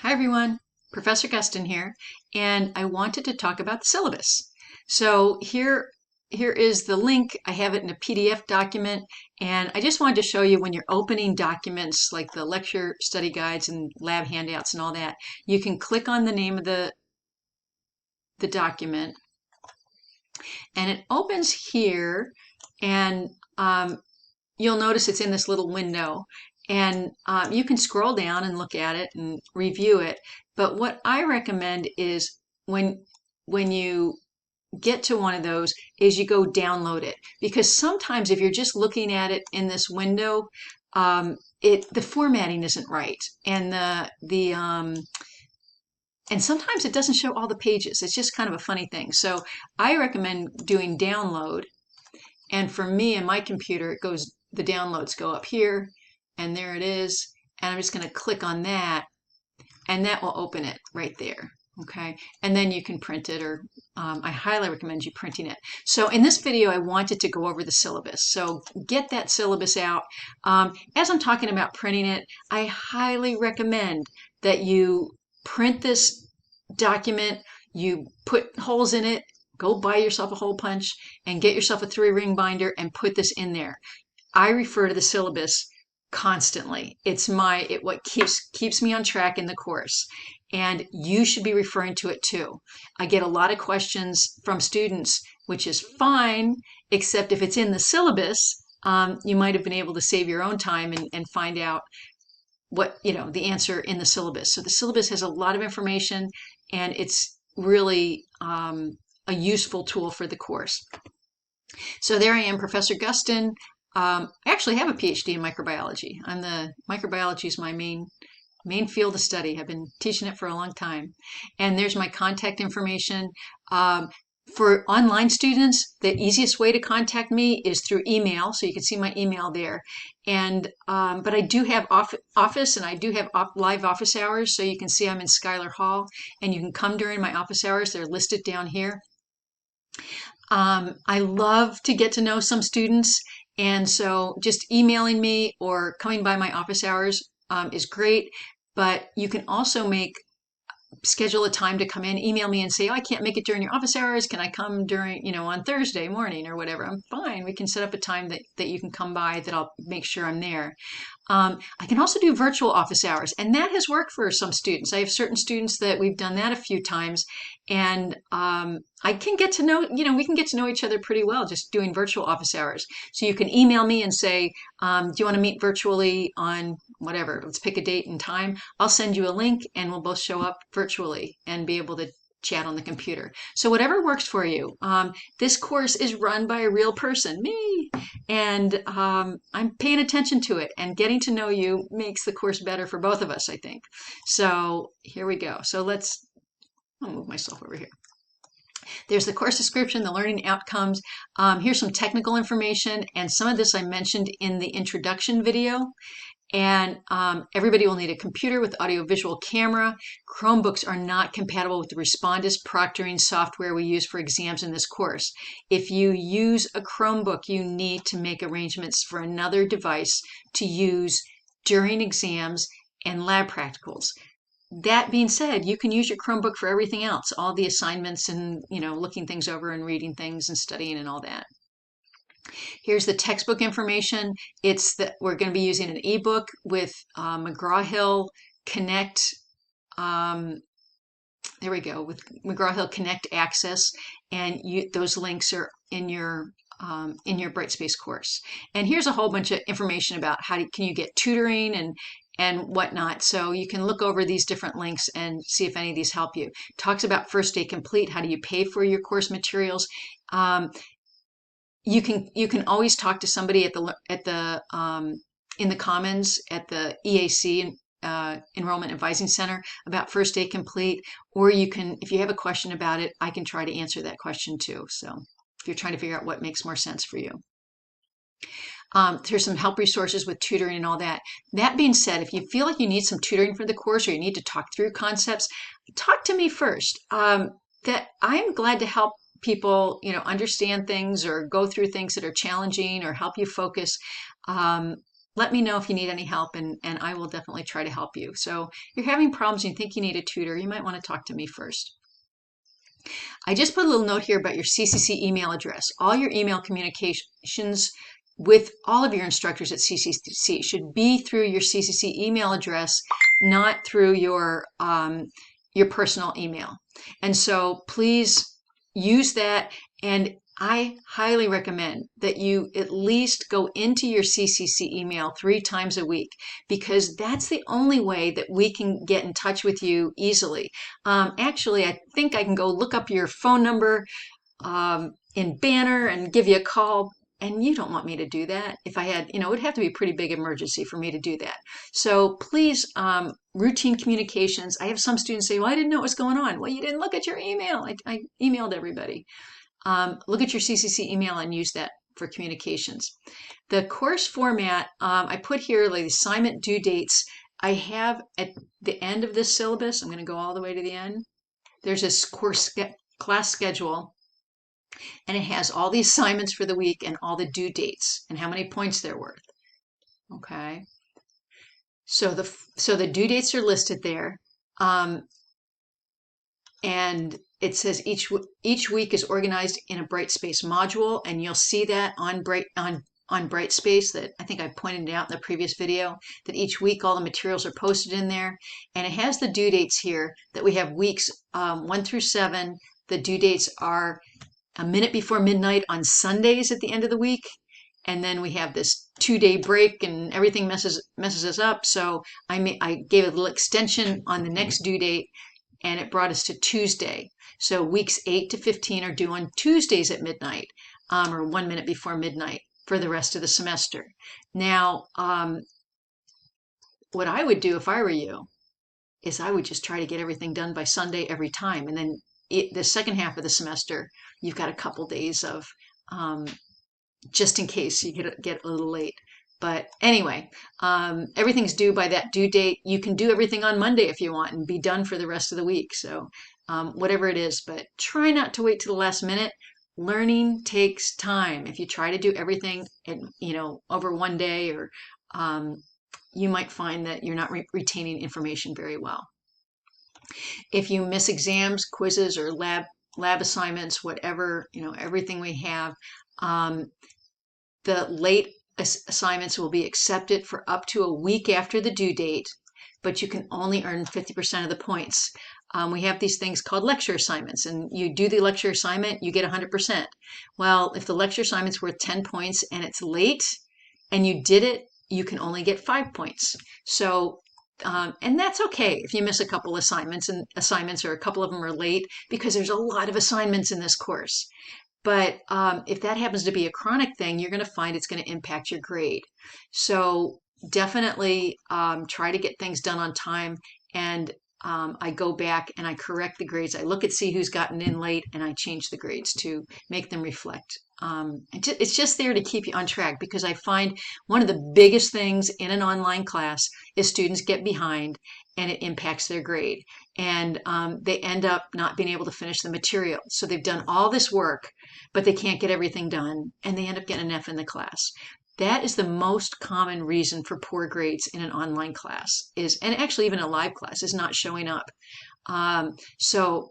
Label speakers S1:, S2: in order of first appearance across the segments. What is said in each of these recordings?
S1: Hi everyone, Professor Gustin here, and I wanted to talk about the syllabus. So here is the link. I have it in a PDF document, and I just wanted to show you when you're opening documents like the lecture study guides and lab handouts and all that, you can click on the name of the document, and it opens here, and you'll notice it's in this little window. And you can scroll down and look at it and review it. But what I recommend is when you get to one of those is you go download it, because sometimes if you're just looking at it in this window, the formatting isn't right, and and sometimes it doesn't show all the pages. It's just kind of a funny thing. So I recommend doing download. And for me and my computer, the downloads go up here, and there it is. And I'm just going to click on that, and that will open it right there. Okay, and then you can print it, or I highly recommend you printing it. So in this video, I wanted to go over the syllabus. So get that syllabus out. As I'm talking about printing it, I highly recommend that you print this document, you put holes in it, go buy yourself a hole punch and get yourself a 3-ring binder and put this in there. I refer to the syllabus constantly. It's what keeps me on track in the course, and you should be referring to it too. I get a lot of questions from students, which is fine, except if it's in the syllabus, you might have been able to save your own time and find out what, the answer in the syllabus. So the syllabus has a lot of information, and it's really a useful tool for the course. So there I am, Professor Gustin. I actually have a PhD in microbiology. Microbiology is my main field of study. I've been teaching it for a long time. And there's my contact information. For online students, the easiest way to contact me is through email. So you can see my email there. And but I do have office, and I do have live office hours. So you can see I'm in Schuyler Hall, and you can come during my office hours. They're listed down here. I love to get to know some students, and so just emailing me or coming by my office hours is great. But you can also schedule a time to come in, email me and say, oh, I can't make it during your office hours. Can I come during, on Thursday morning or whatever? I'm fine. We can set up a time that you can come by, that I'll make sure I'm there. I can also do virtual office hours, and that has worked for some students. I have certain students that we've done that a few times, and I can get to know, we can get to know each other pretty well just doing virtual office hours. So you can email me and say, do you want to meet virtually on whatever? Let's pick a date and time. I'll send you a link, and we'll both show up virtually and be able to chat on the computer. So whatever works for you. This course is run by a real person, me, and I'm paying attention to it, and getting to know you makes the course better for both of us, I think. So here we go. So I'll move myself over here. There's the course description, the learning outcomes. Here's some technical information, and some of this I mentioned in the introduction video. And everybody will need a computer with audiovisual camera. Chromebooks are not compatible with the Respondus proctoring software we use for exams in this course. If you use a Chromebook, you need to make arrangements for another device to use during exams and lab practicals. That being said, you can use your Chromebook for everything else, all the assignments and, looking things over and reading things and studying and all that. Here's the textbook information. We're going to be using an ebook with McGraw-Hill Connect. There we go, with McGraw-Hill Connect Access, and those links are in your Brightspace course. And here's a whole bunch of information about can you get tutoring and whatnot. So you can look over these different links and see if any of these help you. Talks about First Day Complete. How do you pay for your course materials? You can always talk to somebody in the Commons at the EAC Enrollment Advising Center about First Day Complete, or if you have a question about it, I can try to answer that question too. So if you're trying to figure out what makes more sense for you. There's some help resources with tutoring and all that. That being said, if you feel like you need some tutoring for the course, or you need to talk through concepts, talk to me first. That I'm glad to help people, understand things or go through things that are challenging or help you focus. let me know if you need any help, and I will definitely try to help you. So if you're having problems and you think you need a tutor, you might want to talk to me first. I just put a little note here about your CCC email address. All your email communications with all of your instructors at CCC should be through your CCC email address, not through your personal email. And so please use that. And I highly recommend that you at least go into your CCC email 3 times a week, because that's the only way that we can get in touch with you easily. Actually, I think I can go look up your phone number in Banner and give you a call. And you don't want me to do that. If I had, it would have to be a pretty big emergency for me to do that. So please, routine communications. I have some students say, well, I didn't know what was going on. Well, you didn't look at your email. I emailed everybody. Look at your CCC email and use that for communications. The course format, I put here like assignment due dates. I have at the end of this syllabus, I'm going to go all the way to the end. There's this class schedule, and it has all the assignments for the week and all the due dates and how many points they're worth. Okay. So the due dates are listed there. And it says each week is organized in a Brightspace module, and you'll see that on Brightspace, that I think I pointed out in the previous video, that each week all the materials are posted in there, and it has the due dates here that we have weeks 1 through 7. The due dates are a minute before midnight on Sundays at the end of the week, and then we have this 2-day break and everything messes us up. So I gave a little extension on the next due date, and it brought us to Tuesday. So weeks 8 to 15 are due on Tuesdays at midnight, or 1 minute before midnight for the rest of the semester. Now, what I would do if I were you is I would just try to get everything done by Sunday every time. And then the second half of the semester, you've got a couple days of just in case you get a little late. But anyway, everything's due by that due date. You can do everything on Monday if you want and be done for the rest of the week. So whatever it is, but try not to wait to the last minute. Learning takes time. If you try to do everything over one day, or you might find that you're not retaining information very well. If you miss exams, quizzes, or lab assignments, whatever, everything we have, the late assignments will be accepted for up to a week after the due date, but you can only earn 50% of the points. We have these things called lecture assignments, and you do the lecture assignment, you get 100%. Well, if the lecture assignment's worth 10 points and it's late and you did it, you can only get 5 points. So, and that's okay if you miss a couple assignments or a couple of them are late, because there's a lot of assignments in this course. But if that happens to be a chronic thing, you're going to find it's going to impact your grade. So definitely try to get things done on time. And I go back and I correct the grades. I look at see who's gotten in late, and I change the grades to make them reflect. It's just there to keep you on track, because I find one of the biggest things in an online class is students get behind, and it impacts their grade. And they end up not being able to finish the material. So they've done all this work, but they can't get everything done, and they end up getting an F in the class. That is the most common reason for poor grades in an online class, and actually even a live class, is not showing up. So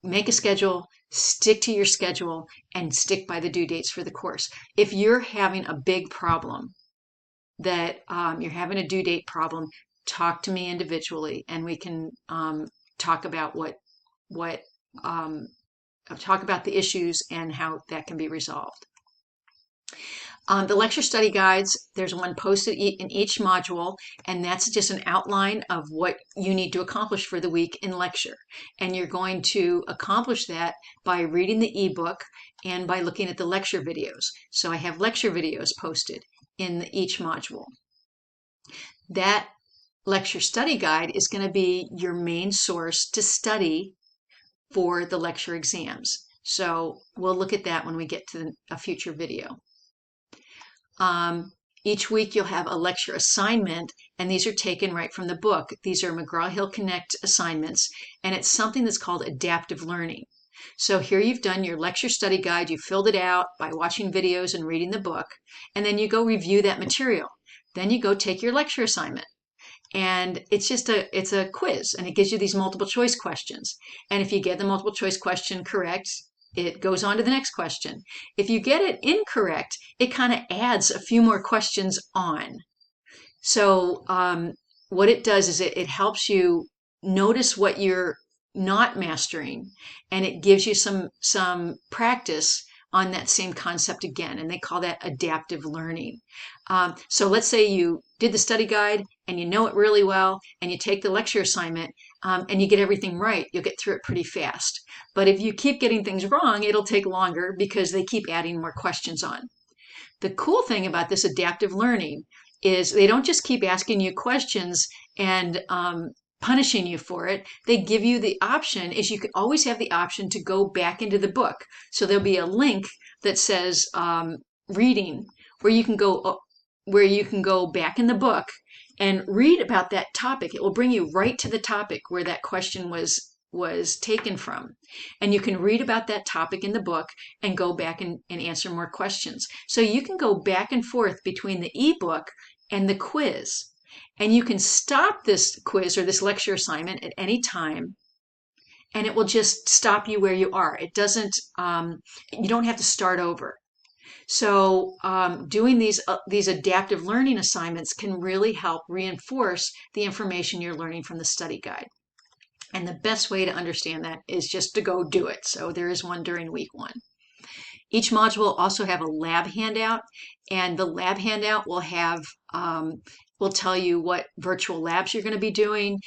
S1: make a schedule, stick to your schedule, and stick by the due dates for the course. If you're having a big problem, that you're having a due date problem, talk to me individually, and we can talk about talk about the issues and how that can be resolved. The lecture study guides, there's one posted in each module, and that's just an outline of what you need to accomplish for the week in lecture. And you're going to accomplish that by reading the ebook and by looking at the lecture videos. So I have lecture videos posted in each module. That lecture study guide is going to be your main source to study for the lecture exams. So we'll look at that when we get to a future video. Each week you'll have a lecture assignment, and these are taken right from the book. These are McGraw-Hill Connect assignments, and it's something that's called adaptive learning. So here you've done your lecture study guide, you filled it out by watching videos and reading the book, and then you go review that material. Then you go take your lecture assignment. And it's a quiz, and it gives you these multiple choice questions. And if you get the multiple choice question correct, it goes on to the next question. If you get it incorrect, it kind of adds a few more questions on. So what it does is it helps you notice what you're not mastering, and it gives you some practice on that same concept again, and they call that adaptive learning. So let's say you did the study guide and you know it really well, and you take the lecture assignment and you get everything right. You'll get through it pretty fast. But if you keep getting things wrong, it'll take longer because they keep adding more questions on. The cool thing about this adaptive learning is they don't just keep asking you questions and punishing you for it. They give you the option, is you can always have the option to go back into the book. So there'll be a link that says reading, where you can go back in the book and read about that topic. It will bring you right to the topic where that question was taken from. And you can read about that topic in the book and go back and answer more questions. So you can go back and forth between the ebook and the quiz. And you can stop this quiz or this lecture assignment at any time, and it will just stop you where you are. It doesn't, you don't have to start over. So doing these adaptive learning assignments can really help reinforce the information you're learning from the study guide. And the best way to understand that is just to go do it. So there is one during week 1. Each module will also have a lab handout, and the lab handout will tell you what virtual labs you're going to be doing.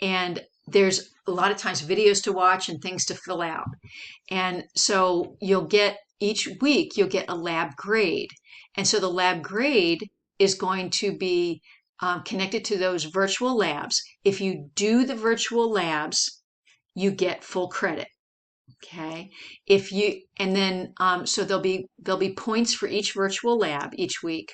S1: And there's a lot of times videos to watch and things to fill out. And so each week you'll get a lab grade. And so the lab grade is going to be connected to those virtual labs. If you do the virtual labs, you get full credit. Okay. So there'll be points for each virtual lab each week.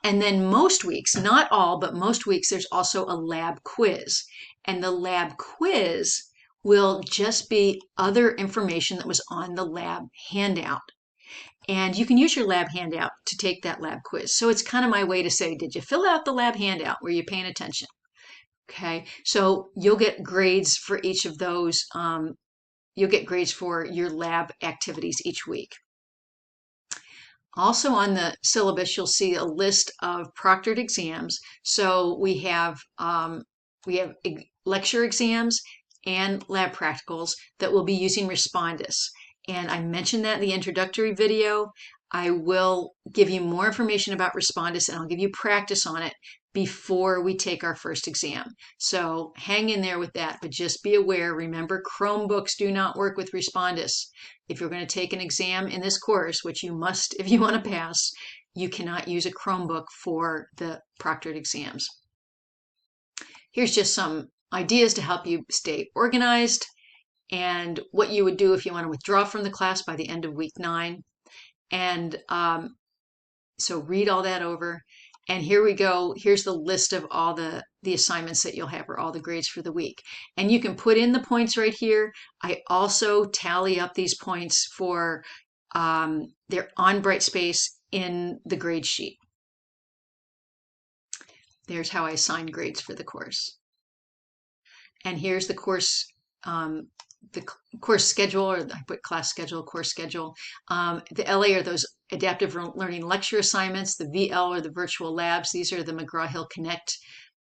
S1: And then most weeks, not all, but most weeks, there's also a lab quiz. And the lab quiz will just be other information that was on the lab handout. And you can use your lab handout to take that lab quiz. So it's kind of my way to say, did you fill out the lab handout? Were you paying attention? Okay, so you'll get grades for each of those. You'll get grades for your lab activities each week. Also on the syllabus, you'll see a list of proctored exams. So we have lecture exams and lab practicals that will be using Respondus. And I mentioned that in the introductory video. I will give you more information about Respondus, and I'll give you practice on it before we take our first exam. So hang in there with that, but just be aware, remember, Chromebooks do not work with Respondus. If you're going to take an exam in this course, which you must if you want to pass, you cannot use a Chromebook for the proctored exams. Here's just some ideas to help you stay organized and what you would do if you want to withdraw from the class by the end of week 9. And so read all that over. And here we go. Here's the list of all the assignments that you'll have, or all the grades for the week. And you can put in the points right here. I also tally up these points for they're on Brightspace in the grade sheet. There's how I assign grades for the course. And here's the course schedule, or I put class schedule, course schedule. The LA are those adaptive learning lecture assignments. The VL are the virtual labs. These are the McGraw-Hill Connect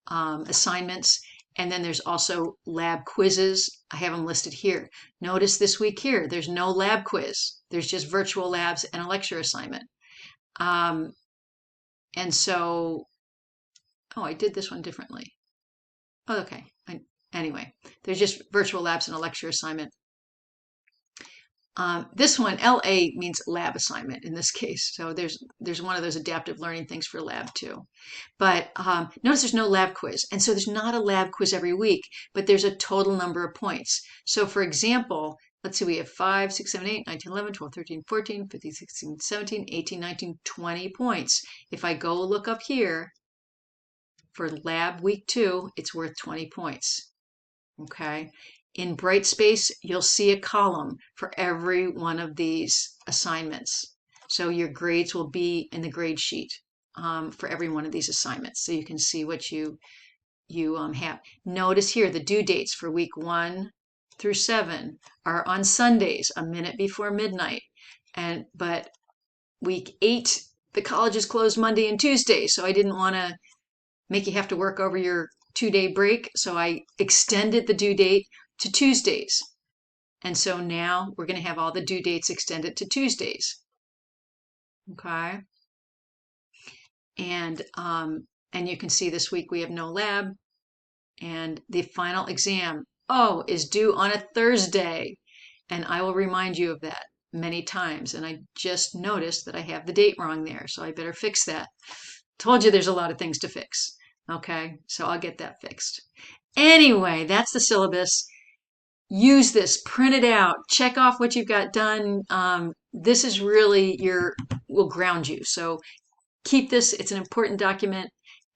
S1: assignments. And then there's also lab quizzes. I have them listed here. Notice this week here, there's no lab quiz. There's just virtual labs and a lecture assignment. And so, oh, I did this one differently. Oh, okay. Anyway, there's just virtual labs and a lecture assignment. This one, LA, means lab assignment in this case. So there's one of those adaptive learning things for lab too. But notice there's no lab quiz. And so there's not a lab quiz every week, but there's a total number of points. So for example, let's see, we have 5, 6, 7, 8, 9, 10, 11, 12, 13, 14, 15, 16, 17, 18, 19, 20 points. If I go look up here for lab week 2, it's worth 20 points. Okay. In Brightspace, you'll see a column for every one of these assignments. So your grades will be in the grade sheet. for every one of these assignments, so you can see what you have. Notice here the due dates for week 1 through 7 are on Sundays, a minute before midnight, but week 8 the college is closed Monday and Tuesday, so I didn't want to make you have to work over your 2-day break, so I extended the due date to Tuesdays. And so now we're going to have all the due dates extended to Tuesdays. Okay. And you can see this week we have no lab, and the final exam, is due on a Thursday. And I will remind you of that many times. And I just noticed that I have the date wrong there, so I better fix that. Told you there's a lot of things to fix. Okay, so I'll get that fixed. Anyway, that's the syllabus. Use this, print it out, check off what you've got done. This is really will ground you. So keep this, it's an important document,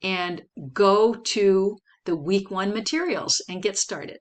S1: and go to the week 1 materials and get started.